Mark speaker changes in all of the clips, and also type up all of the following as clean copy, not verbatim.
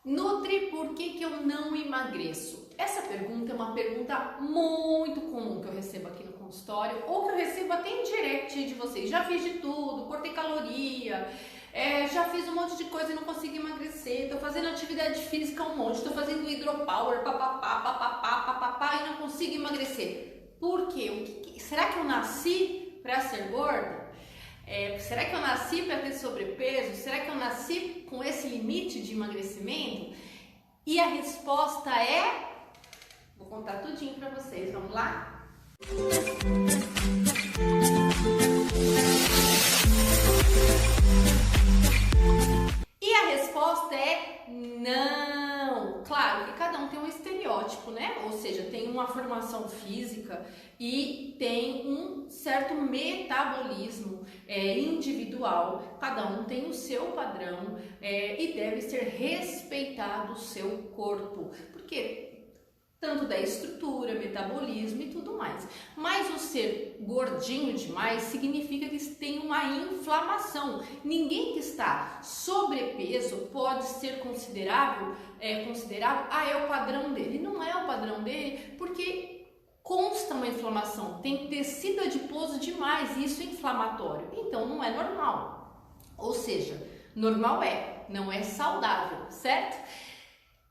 Speaker 1: Nutri, por que que eu não emagreço? Essa pergunta é uma pergunta muito comum que eu recebo aqui no consultório ou que eu recebo até em direct de vocês. Já fiz de tudo, cortei caloria, já fiz um monte de coisa e não consigo emagrecer, tô fazendo atividade física um monte, tô fazendo hidropower, papapá, papapá, papapá e não consigo emagrecer. Por quê? Será que eu nasci para ser gorda? Será que eu nasci para ter sobrepeso? Será que eu nasci com esse limite de emagrecimento? E a resposta é... Vou contar tudinho para vocês, vamos lá? E a resposta é não! Claro que cada um tem um estereótipo, né? Ou seja, tem uma formação física e tem um certo metabolismo individual. Cada um tem o seu padrão e deve ser respeitado o seu corpo. Porque tanto da estrutura, metabolismo e tudo mais. Mas o ser gordinho demais significa que tem uma inflamação. Ninguém que está sobrepeso pode ser considerado, é o padrão dele. Não é o padrão dele, porque consta uma inflamação, tem tecido adiposo demais, e isso é inflamatório. Então não é normal. Ou seja, normal não é saudável, certo?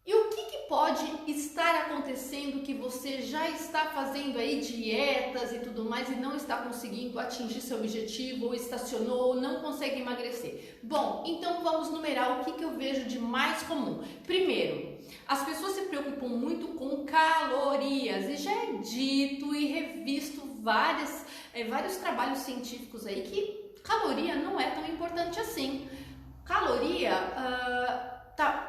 Speaker 1: E o que pode estar acontecendo que você já está fazendo aí dietas e tudo mais e não está conseguindo atingir seu objetivo, ou estacionou, ou não consegue emagrecer? Bom, então vamos numerar o que eu vejo de mais comum. Primeiro, as pessoas se preocupam muito com calorias e já é dito e revisto vários trabalhos científicos aí que caloria não é tão importante assim. Caloria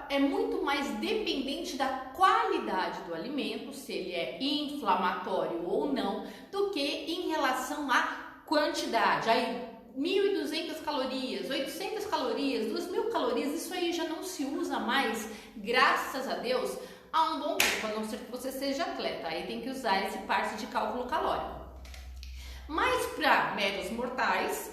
Speaker 1: é muito mais dependente da qualidade do alimento, se ele é inflamatório ou não, do que em relação à quantidade. Aí 1.200 calorias, 800 calorias, 2.000 calorias, isso aí já não se usa mais, graças a Deus, há um bom tempo, a não ser que você seja atleta, aí tem que usar esse parte de cálculo calórico. Mas para médios mortais,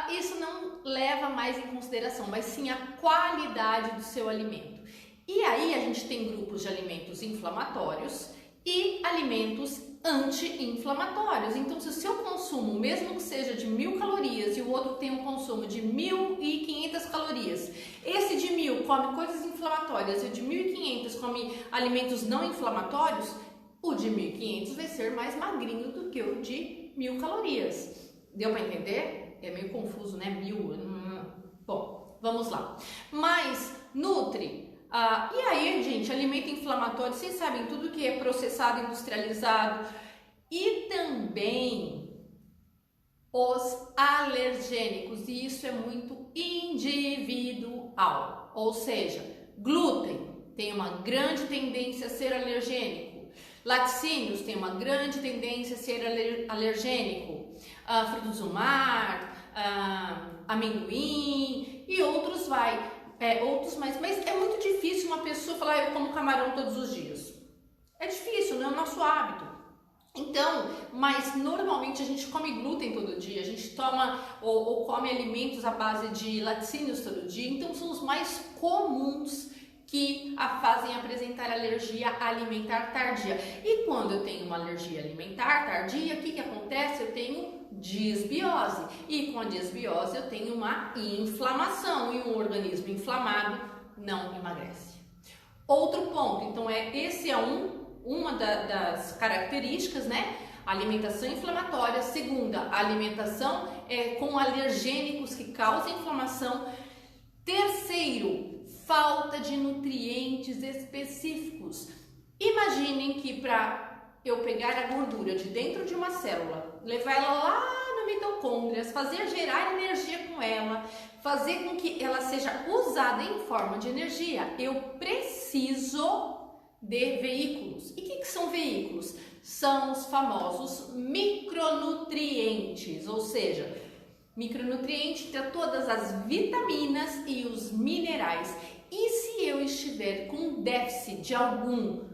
Speaker 1: isso não leva mais em consideração, mas sim a qualidade do seu alimento. E aí a gente tem grupos de alimentos inflamatórios e alimentos anti-inflamatórios. Então, se o seu consumo, mesmo que seja de 1.000 calorias e o outro tem um consumo de 1.500 calorias, esse de 1.000 come coisas inflamatórias e o de 1.500 come alimentos não inflamatórios, o de 1.500 vai ser mais magrinho do que o de 1.000 calorias. Deu para entender? É meio confuso, né? 1.000. Bom, vamos lá. Mas Nutri. E aí, gente, alimento inflamatório, vocês sabem tudo que é processado, industrializado. E também os alergênicos. E isso é muito individual. Ou seja, glúten tem uma grande tendência a ser alergênico. Laticínios tem uma grande tendência a ser alergênico. Frutos do mar, amendoim e outros outros mais. Mas é muito difícil uma pessoa falar, eu como camarão todos os dias. É difícil, não é o nosso hábito. Então, mas normalmente a gente come glúten todo dia, a gente toma ou come alimentos à base de laticínios todo dia, então são os mais comuns que fazem apresentar alergia alimentar tardia. E quando eu tenho uma alergia alimentar tardia, o que acontece? Eu tenho disbiose. E com a disbiose eu tenho uma inflamação. E um organismo inflamado não emagrece. Outro ponto, então esse é uma das características, né? Alimentação inflamatória. Segunda, alimentação com alergênicos que causam inflamação. Terceiro, falta de nutrientes específicos. Imaginem que para eu pegar a gordura de dentro de uma célula, levar ela lá no mitocôndrias, fazer gerar energia com ela, fazer com que ela seja usada em forma de energia, eu preciso de veículos. E o que são veículos? São os famosos micronutrientes, ou seja, micronutriente para todas as vitaminas e os minerais. E se eu estiver com déficit de algum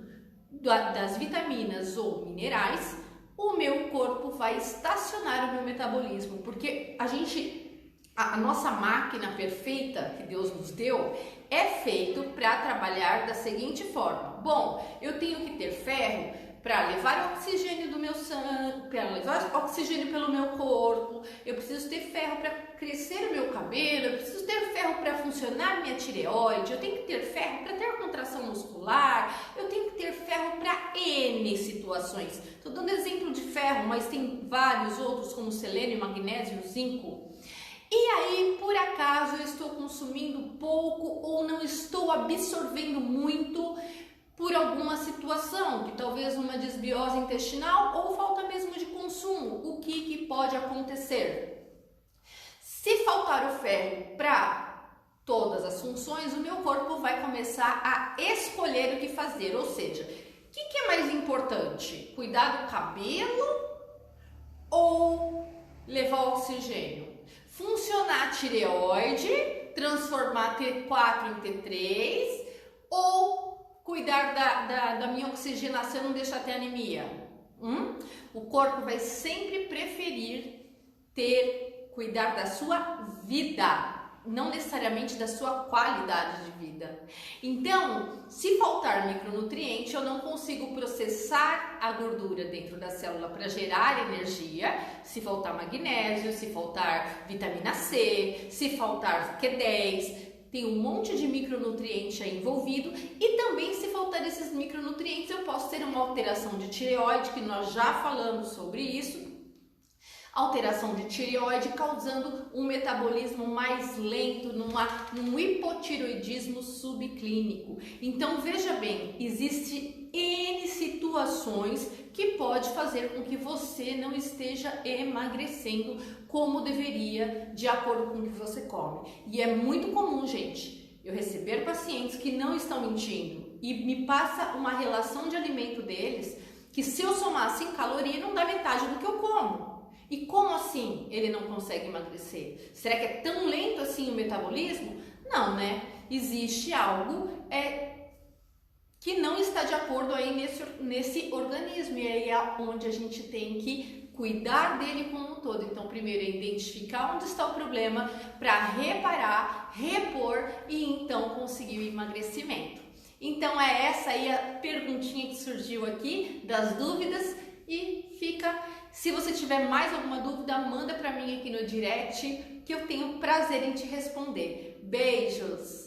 Speaker 1: das vitaminas ou minerais, o meu corpo vai estacionar o meu metabolismo, porque a gente A nossa máquina perfeita que Deus nos deu é feito para trabalhar da seguinte forma. Bom, eu tenho que ter ferro para levar oxigênio do meu sangue, para levar oxigênio pelo meu corpo, eu preciso ter ferro para crescer o meu cabelo, eu preciso ter ferro para funcionar minha tireoide, eu tenho que ter ferro para ter contração muscular, eu tenho que ter ferro para N situações. Estou dando exemplo de ferro, mas tem vários outros como selênio, magnésio, zinco. E aí, por acaso, eu estou consumindo pouco ou não estou absorvendo muito por alguma situação, que talvez uma desbiose intestinal ou falta mesmo de consumo. O que pode acontecer? Se faltar o ferro para todas as funções, o meu corpo vai começar a escolher o que fazer. Ou seja, o que é mais importante? Cuidar do cabelo ou levar oxigênio? Funcionar a tireoide, transformar T4 em T3 ou cuidar da minha oxigenação, não deixar ter anemia? O corpo vai sempre preferir cuidar da sua vida, não necessariamente da sua qualidade de vida. Então, se faltar micronutriente, eu não consigo processar a gordura dentro da célula para gerar energia. Se faltar magnésio, se faltar vitamina C, se faltar Q10, tem um monte de micronutriente aí envolvido, e também se faltar esses micronutrientes eu posso ter uma alteração de tireoide, que nós já falamos sobre isso, alteração de tireoide causando um metabolismo mais lento, num hipotiroidismo subclínico. Então veja bem, existe N situações que pode fazer com que você não esteja emagrecendo como deveria, de acordo com o que você come. E é muito comum, gente, eu receber pacientes que não estão mentindo e me passa uma relação de alimento deles que, se eu somasse em caloria, não dá metade do que eu como. E como assim ele não consegue emagrecer? Será que é tão lento assim o metabolismo? Não, né? Existe algo que não está de acordo aí nesse organismo, e aí é onde a gente tem que cuidar dele como um todo. Então, primeiro é identificar onde está o problema para reparar, repor e então conseguir o emagrecimento. Então é essa aí a perguntinha que surgiu aqui, das dúvidas, e fica... Se você tiver mais alguma dúvida, manda para mim aqui no direct, que eu tenho prazer em te responder. Beijos!